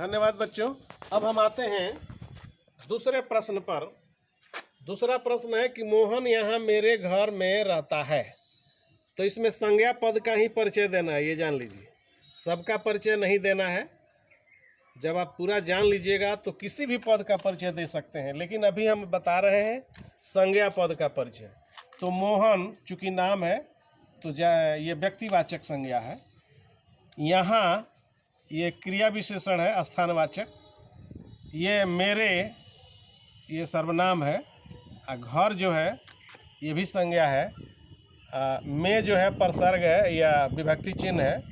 धन्यवाद बच्चों। अब हम आते हैं दूसरे प्रश्न पर। दूसरा प्रश्न है कि मोहन यहाँ मेरे घर में रहता है। तो इसमें संज्ञा पद का ही परिचय देना है, ये जान लीजिए। सबका परिचय नहीं देना है। जब आप पूरा जान लीजिएगा तो किसी भी पद का परिचय दे सकते हैं, लेकिन अभी हम बता रहे हैं संज्ञा पद का परिचय। तो मोहन चूँकि नाम है तो ये व्यक्तिवाचक संज्ञा है। यहाँ ये क्रिया विशेषण है स्थानवाचक। ये मेरे ये सर्वनाम है। घर जो है ये भी संज्ञा है। में जो है परसर्ग है या विभक्ति चिन्ह है।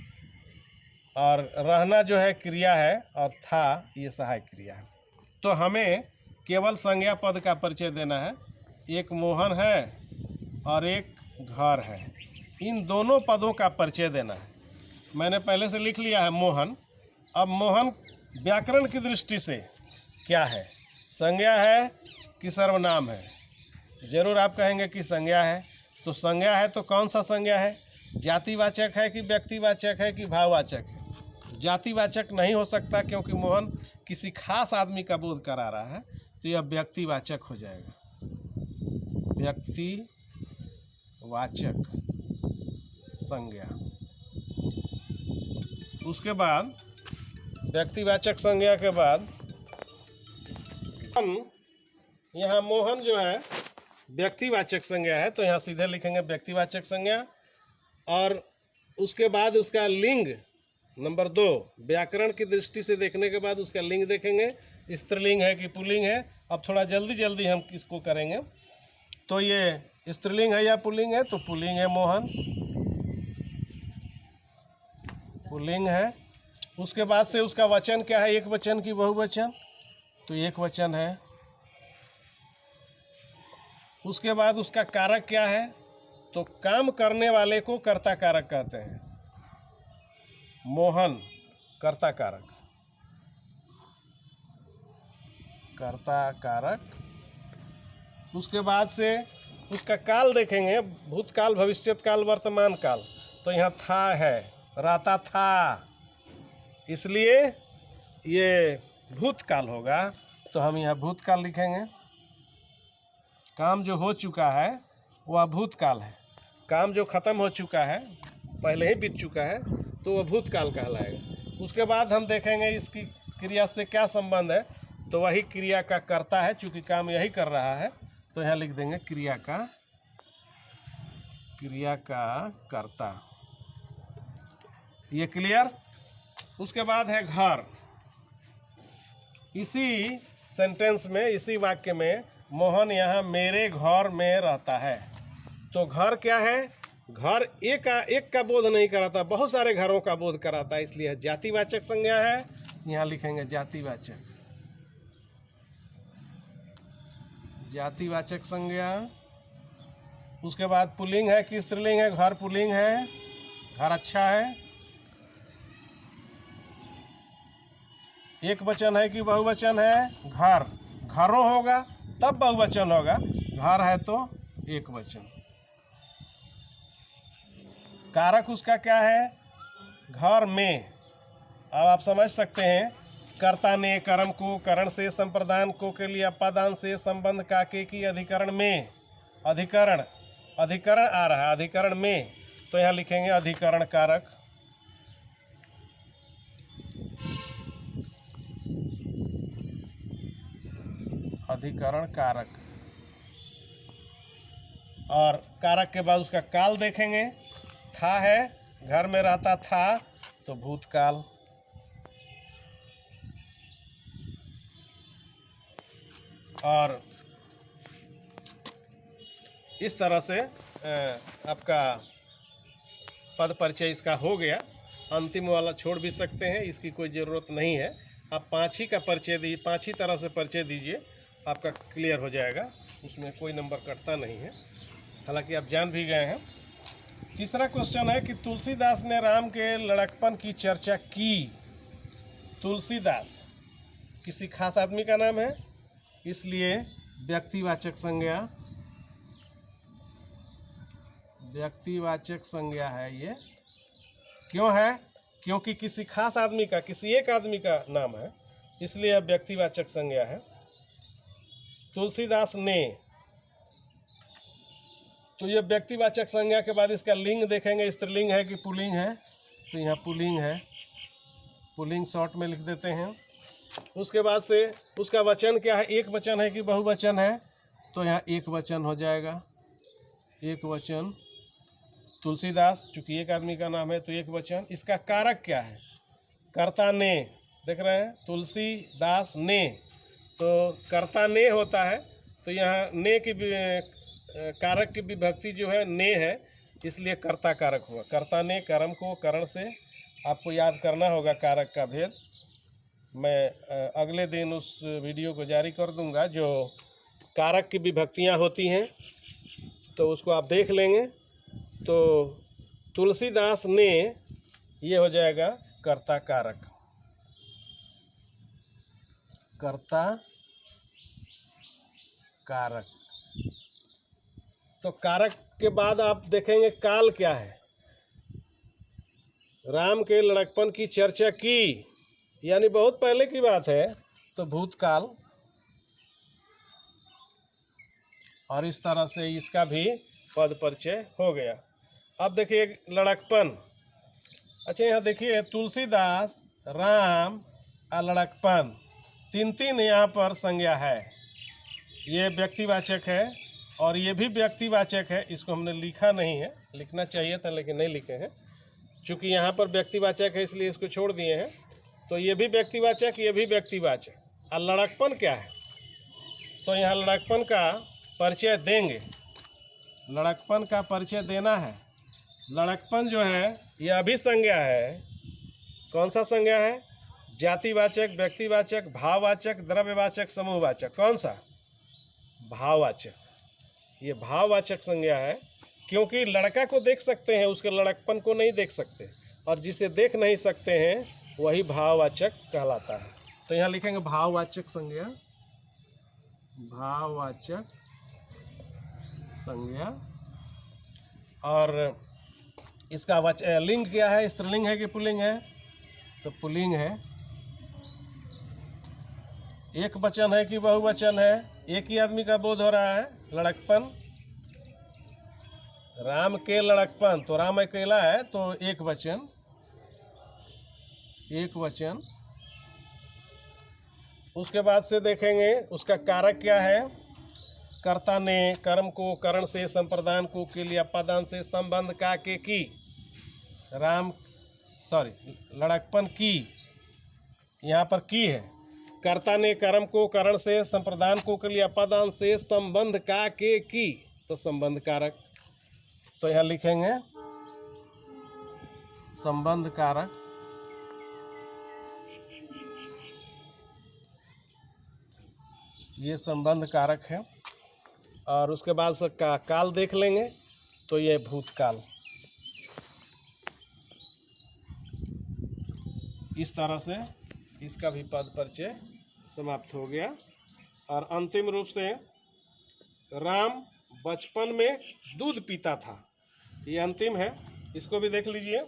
और रहना जो है क्रिया है और था ये सहायक क्रिया है। तो हमें केवल संज्ञा पद का परिचय देना है। एक मोहन है और एक घर है। इन दोनों पदों का परिचय देना है। मैंने पहले से लिख लिया है मोहन। अब मोहन व्याकरण की दृष्टि से क्या है, संज्ञा है कि सर्वनाम है? जरूर आप कहेंगे कि संज्ञा है। तो संज्ञा है तो कौन सा संज्ञा है? जातिवाचक है कि व्यक्तिवाचक है कि भाववाचक है? जातिवाचक नहीं हो सकता, क्योंकि मोहन किसी खास आदमी का बोध करा रहा है, तो यह व्यक्तिवाचक हो जाएगा। व्यक्तिवाचक संज्ञा। उसके बाद व्यक्तिवाचक संज्ञा के बाद यहाँ मोहन जो है व्यक्तिवाचक संज्ञा है, तो यहाँ सीधे लिखेंगे व्यक्तिवाचक संज्ञा। और उसके बाद उसका लिंग नंबर 2, व्याकरण की दृष्टि से देखने के बाद उसका लिंग देखेंगे, स्त्रीलिंग है कि पुल्लिंग है। अब थोड़ा जल्दी हम किसको करेंगे। तो ये स्त्रीलिंग है या पुल्लिंग है? तो पुल्लिंग है मोहन, पुल्लिंग है। उसके बाद से उसका वचन क्या है, एक वचन की बहुवचन? तो एक वचन है। उसके बाद उसका कारक क्या है? तो काम करने वाले को कर्ता कारक कहते हैं। मोहन कर्ता कारक, कर्ता कारक। उसके बाद से उसका काल देखेंगे, भूतकाल, भविष्यकाल, वर्तमान काल। तो यहाँ था है, रहता था, इसलिए ये भूतकाल होगा। तो हम यहाँ भूतकाल लिखेंगे। काम जो हो चुका है वह भूतकाल है। काम जो खत्म हो चुका है, पहले ही बीत चुका है, तो वह भूतकाल कहलाएगा। उसके बाद हम देखेंगे इसकी क्रिया से क्या संबंध है। तो वही क्रिया का कर्ता है, चूँकि काम यही कर रहा है, तो यहाँ लिख देंगे क्रिया का कर्ता। ये क्लियर। उसके बाद है घर। इसी सेंटेंस में, इसी वाक्य में मोहन यहाँ मेरे घर में रहता है। तो घर क्या है? घर एक का बोध नहीं कराता, बहुत सारे घरों का बोध कराता है, इसलिए जातिवाचक संज्ञा है। यहाँ लिखेंगे जातिवाचक संज्ञा। उसके बाद पुल्लिंग है कि स्त्रीलिंग है? घर पुल्लिंग है। घर अच्छा है। एक वचन है कि बहुवचन है? घर, घरों होगा तब बहुवचन होगा। घर है तो एक वचन। कारक उसका क्या है? घर में। अब आप समझ सकते हैं, कर्ता ने कर्म को, करण से संप्रदान को के लिए अपादान से संबंध काके की अधिकरण में, अधिकरण आ रहा है, अधिकरण में। तो यहाँ लिखेंगे अधिकरण कारक। अधिकरण कारक। और कारक के बाद उसका काल देखेंगे। था है, घर में रहता था, तो भूतकाल। और इस तरह से आपका पद परिचय इसका हो गया। अंतिम वाला छोड़ भी सकते हैं, इसकी कोई ज़रूरत नहीं है। आप 5 ही का परिचय दीजिए, 5 ही तरह से परिचय दीजिए, आपका क्लियर हो जाएगा। उसमें कोई नंबर कटता नहीं है, हालांकि आप जान भी गए हैं। तीसरा क्वेश्चन है कि तुलसीदास ने राम के लड़कपन की चर्चा की। तुलसीदास किसी खास आदमी का नाम है, इसलिए व्यक्तिवाचक संज्ञा है। ये क्यों है? क्योंकि किसी खास आदमी का, किसी एक आदमी का नाम है, इसलिए यह व्यक्तिवाचक संज्ञा है। तुलसीदास ने, तो यह व्यक्तिवाचक संज्ञा के बाद इसका लिंग देखेंगे, स्त्रीलिंग है कि पुल्लिंग है, तो यहाँ पुल्लिंग है, पुल्लिंग शॉर्ट में लिख देते हैं। उसके बाद से उसका वचन क्या है, एक वचन है कि बहुवचन है, तो यहाँ एक वचन हो जाएगा, एक वचन। तुलसीदास, चूंकि एक आदमी का नाम है तो एक वचन। इसका कारक क्या है, कर्ता ने, देख रहे हैं, तुलसीदास ने, तो कर्ता ने होता है, तो यहाँ ने की कारक की विभक्ति जो है ने है, इसलिए कर्ता कारक हुआ। कर्ता ने कर्म को करण से, आपको याद करना होगा कारक का भेद। मैं अगले दिन उस वीडियो को जारी कर दूंगा जो कारक की विभक्तियाँ होती हैं, तो उसको आप देख लेंगे। तो तुलसीदास ने, ये हो जाएगा कर्ता कारक, कर्ता कारक। तो कारक के बाद आप देखेंगे काल क्या है। राम के लड़कपन की चर्चा की, यानी बहुत पहले की बात है, तो भूतकाल। और इस तरह से इसका भी पद परिचय हो गया। अब देखिए लड़कपन। अच्छा, यहाँ देखिए तुलसीदास, राम और लड़कपन, तीन तीन यहाँ पर संज्ञा है। ये व्यक्तिवाचक है और ये भी व्यक्तिवाचक है। इसको हमने लिखा नहीं है, लिखना चाहिए था लेकिन नहीं लिखे हैं। चूँकि यहाँ पर व्यक्तिवाचक है इसलिए इसको छोड़ दिए हैं। तो ये भी व्यक्तिवाचक, ये भी व्यक्तिवाचक। और लड़कपन क्या है, तो यहाँ लड़कपन का परिचय देंगे, लड़कपन का परिचय देना है। लड़कपन जो है यह अभी संज्ञा है। कौन सा संज्ञा है, जातिवाचक, व्यक्तिवाचक, भाववाचक, द्रव्यवाचक, समूहवाचक। कौन सा, भाववाचक। ये भाववाचक संज्ञा है, क्योंकि लड़का को देख सकते हैं, उसके लड़कपन को नहीं देख सकते, और जिसे देख नहीं सकते हैं वही भाववाचक कहलाता है। तो यहाँ लिखेंगे भाववाचक संज्ञा, भाववाचक संज्ञा। और इसका लिंग क्या है, स्त्रीलिंग है कि पुल्लिंग है, तो पुल्लिंग है। एक वचन है कि बहुवचन है, एक ही आदमी का बोध हो रहा है। लड़कपन, राम के लड़कपन, तो राम अकेला है तो एक वचन, एक वचन। उसके बाद से देखेंगे उसका कारक क्या है। कर्ता ने कर्म को करण से, संप्रदान को के लिए अपादान से, संबंध का के की, लड़कपन की, यहाँ पर की है। कर्ता ने कर्म को करण से, संप्रदान को के लिए अपादान से, संबंध का के की, तो संबंध कारक। तो यहाँ लिखेंगे संबंध कारक। ये संबंध कारक है। और उसके बाद से काल देख लेंगे, तो ये भूतकाल। इस तरह से इसका भी पद परिचय समाप्त हो गया। और अंतिम रूप से राम बचपन में दूध पीता था, ये अंतिम है, इसको भी देख लीजिए।